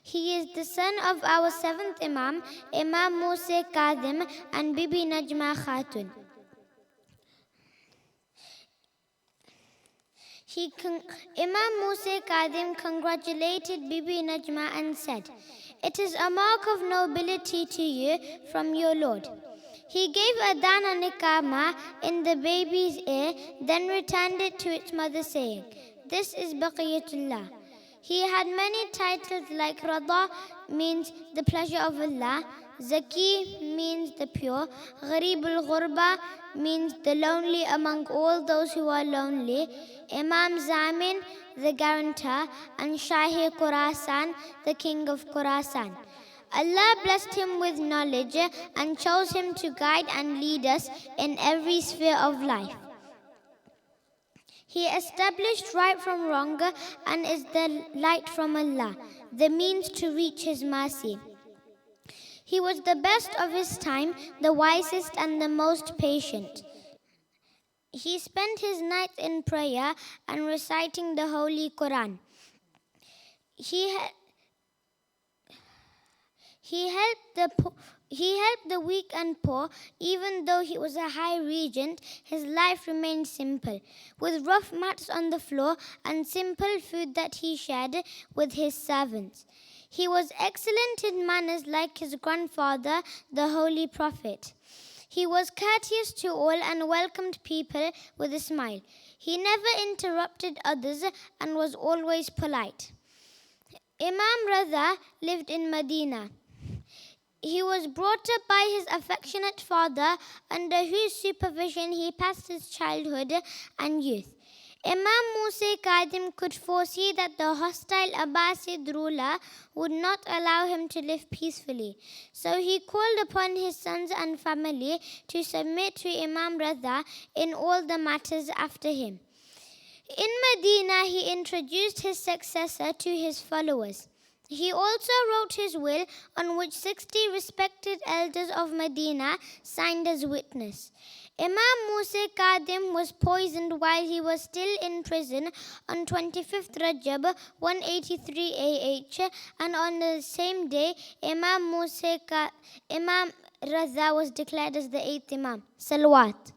He is the son of our seventh Imam, Imam Musa Kadhim and Bibi Najma Khatun. Imam Musa Kadhim congratulated Bibi Najma and said, "It is a mark of nobility to you from your Lord." He gave adhan and iqama in the baby's ear, then returned it to its mother saying, "This is Baqiyatullah." He had many titles like Ridha means the pleasure of Allah, Zaki means the pure, Gharib al-Ghurba means the lonely among all those who are lonely, Imam Zamin, the guarantor, and Shahi Khurasan, the king of Khurasan. Allah blessed him with knowledge and chose him to guide and lead us in every sphere of life. He established right from wrong and is the light from Allah, the means to reach His mercy. He was the best of his time, the wisest and the most patient. He spent his nights in prayer and reciting the Holy Quran. He helped the weak and poor. Even though he was a high regent, his life remained simple, with rough mats on the floor and simple food that he shared with his servants. He was excellent in manners like his grandfather, the Holy Prophet. He was courteous to all and welcomed people with a smile. He never interrupted others and was always polite. Imam Ridha lived in Medina. He was brought up by his affectionate father, under whose supervision he passed his childhood and youth. Imam Musa Kadhim could foresee that the hostile Abbasid ruler would not allow him to live peacefully. So he called upon his sons and family to submit to Imam Ridha in all the matters after him. In Medina, he introduced his successor to his followers. He also wrote his will, on which 60 respected elders of Medina signed as witness. Imam Musa Kadhim was poisoned while he was still in prison on 25th Rajab 183 AH, and on the same day Imam Ridha was declared as the 8th Imam. Salawat.